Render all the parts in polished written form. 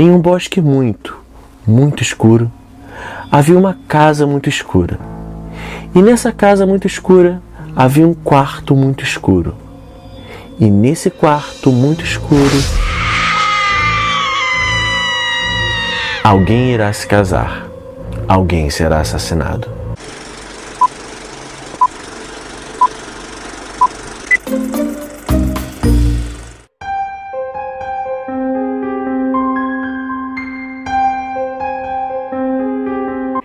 Em um bosque muito escuro, havia uma casa muito escura. E nessa casa muito escura, havia um quarto muito escuro. E nesse quarto muito escuro, alguém irá se casar. Alguém será assassinado.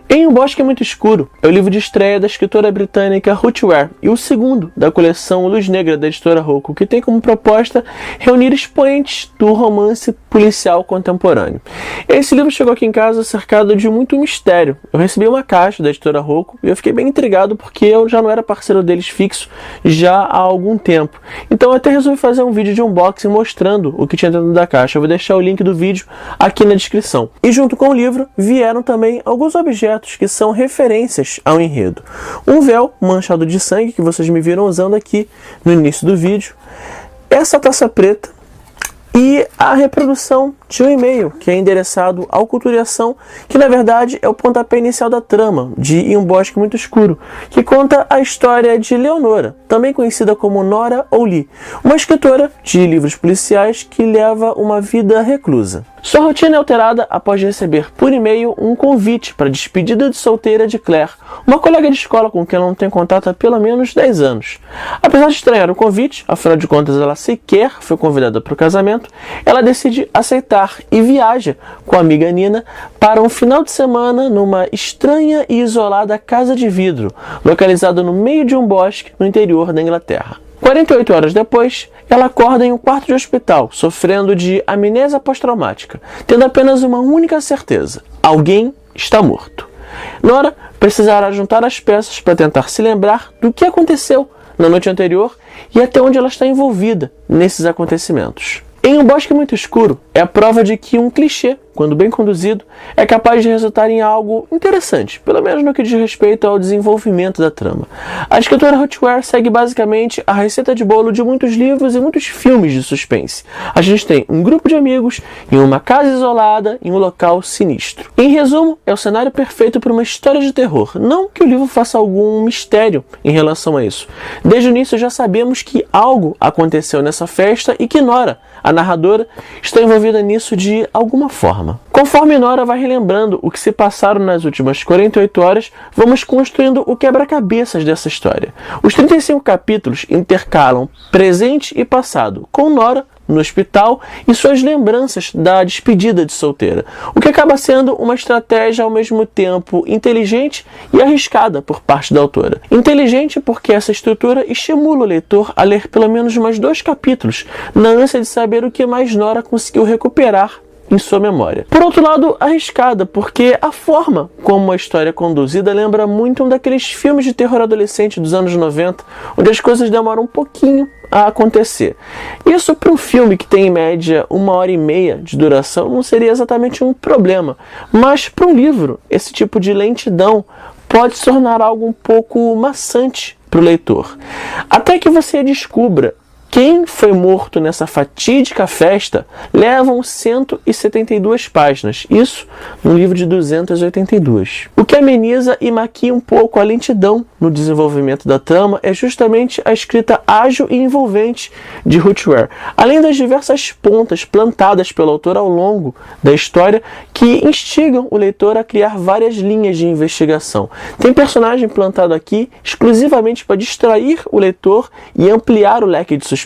Em Um Bosque Muito Escuro é o livro de estreia da escritora britânica Ruth Ware e o segundo da coleção Luz Negra da editora Rocco, que tem como proposta reunir expoentes do romance policial contemporâneo. Esse livro chegou aqui em casa cercado de muito mistério. Eu recebi uma caixa da editora Rocco e eu fiquei bem intrigado porque eu já não era parceiro deles fixo já há algum tempo. Então eu até resolvi fazer um vídeo de unboxing mostrando o que tinha dentro da caixa. Eu vou deixar o link do vídeo aqui na descrição. E junto com o livro vieram também alguns objetos que são referências ao enredo. Um véu manchado de sangue que vocês me viram usando aqui no início do vídeo. Essa taça preta e a reprodução de um e-mail que é endereçado ao Cultura e Ação, que na verdade é o pontapé inicial da trama de Em Um Bosque Muito Escuro, que conta a história de Leonora, também conhecida como Nora ou Lee, uma escritora de livros policiais que leva uma vida reclusa. Sua rotina é alterada após receber por e-mail um convite para a despedida de solteira de Claire, uma colega de escola com quem ela não tem contato há pelo menos 10 anos. Apesar de estranhar o convite, afinal de contas ela sequer foi convidada para o casamento, ela decide aceitar e viaja com a amiga Nina para um final de semana numa estranha e isolada casa de vidro, localizada no meio de um bosque no interior da Inglaterra. 48 horas depois, ela acorda em um quarto de hospital, sofrendo de amnésia pós-traumática, tendo apenas uma única certeza: alguém está morto. Nora precisará juntar as peças para tentar se lembrar do que aconteceu na noite anterior e até onde ela está envolvida nesses acontecimentos. Em Um Bosque Muito Escuro é a prova de que um clichê, quando bem conduzido, é capaz de resultar em algo interessante, pelo menos no que diz respeito ao desenvolvimento da trama. A escritora Ruth Ware segue basicamente a receita de bolo de muitos livros e muitos filmes de suspense. A gente tem um grupo de amigos em uma casa isolada em um local sinistro. Em resumo, é o cenário perfeito para uma história de terror, não que o livro faça algum mistério em relação a isso. Desde o início já sabemos que algo aconteceu nessa festa e que Nora, a narradora, está envolvida nisso de alguma forma. Conforme Nora vai relembrando o que se passaram nas últimas 48 horas, vamos construindo o quebra-cabeças dessa história. Os 35 capítulos intercalam presente e passado, com Nora no hospital e suas lembranças da despedida de solteira, o que acaba sendo uma estratégia ao mesmo tempo inteligente e arriscada por parte da autora. Inteligente porque essa estrutura estimula o leitor a ler pelo menos mais 2 capítulos, na ânsia de saber o que mais Nora conseguiu recuperar em sua memória. Por outro lado, arriscada, porque a forma como a história é conduzida lembra muito um daqueles filmes de terror adolescente dos anos 90, onde as coisas demoram um pouquinho a acontecer. Isso para um filme que tem em média 1h30 de duração não seria exatamente um problema, mas para um livro, esse tipo de lentidão pode se tornar algo um pouco maçante para o leitor. Até que você descubra quem foi morto nessa fatídica festa, levam 172 páginas, isso num livro de 282. O que ameniza e maquia um pouco a lentidão no desenvolvimento da trama é justamente a escrita ágil e envolvente de Ruth Ware, além das diversas pontas plantadas pelo autor ao longo da história que instigam o leitor a criar várias linhas de investigação. Tem personagem plantado aqui exclusivamente para distrair o leitor e ampliar o leque de suspeitos.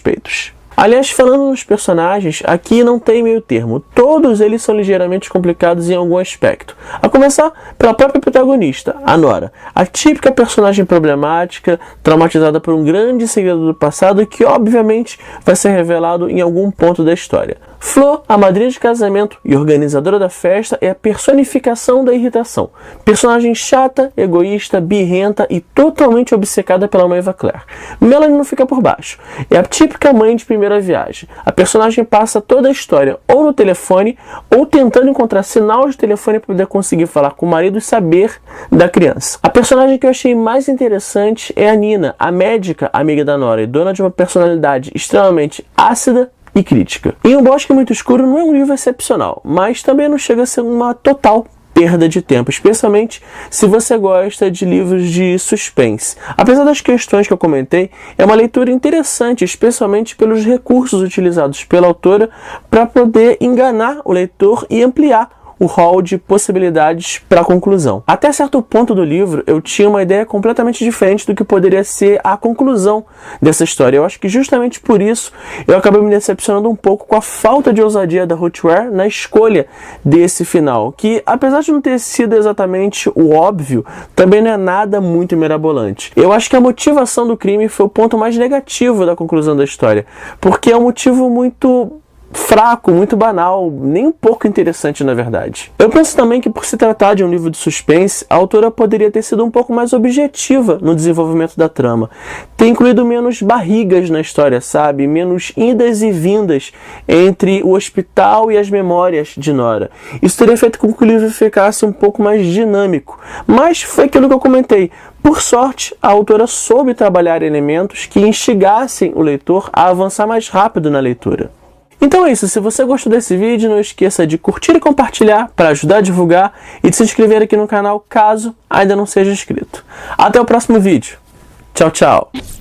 Aliás, falando nos personagens, aqui não tem meio termo. Todos eles são ligeiramente complicados em algum aspecto. A começar pela própria protagonista, a Nora, a típica personagem problemática, traumatizada por um grande segredo do passado que obviamente vai ser revelado em algum ponto da história. Flo, a madrinha de casamento e organizadora da festa, é a personificação da irritação. Personagem chata, egoísta, birrenta e totalmente obcecada pela noiva Claire. Melanie não fica por baixo. É a típica mãe de primeira viagem. A personagem passa toda a história ou no telefone ou tentando encontrar sinal de telefone para poder conseguir falar com o marido e saber da criança. A personagem que eu achei mais interessante é a Nina, a médica amiga da Nora e dona de uma personalidade extremamente ácida, e crítica. Em Um Bosque Muito Escuro não é um livro excepcional, mas também não chega a ser uma total perda de tempo, especialmente se você gosta de livros de suspense. Apesar das questões que eu comentei, é uma leitura interessante, especialmente pelos recursos utilizados pela autora para poder enganar o leitor e ampliar o rol de possibilidades para a conclusão. Até certo ponto do livro, eu tinha uma ideia completamente diferente do que poderia ser a conclusão dessa história. Eu acho que justamente por isso eu acabei me decepcionando um pouco com a falta de ousadia da Ruth Ware na escolha desse final, que apesar de não ter sido exatamente o óbvio, também não é nada muito mirabolante. Eu acho que a motivação do crime foi o ponto mais negativo da conclusão da história, porque é um motivo muito fraco, muito banal, nem um pouco interessante na verdade. Eu penso também que por se tratar de um livro de suspense, a autora poderia ter sido um pouco mais objetiva no desenvolvimento da trama, ter incluído menos barrigas na história, sabe? Menos indas e vindas entre o hospital e as memórias de Nora. Isso teria feito com que o livro ficasse um pouco mais dinâmico, mas foi aquilo que eu comentei. Por sorte, a autora soube trabalhar elementos que instigassem o leitor a avançar mais rápido na leitura. Então é isso, se você gostou desse vídeo, não esqueça de curtir e compartilhar para ajudar a divulgar e de se inscrever aqui no canal caso ainda não seja inscrito. Até o próximo vídeo. Tchau, tchau!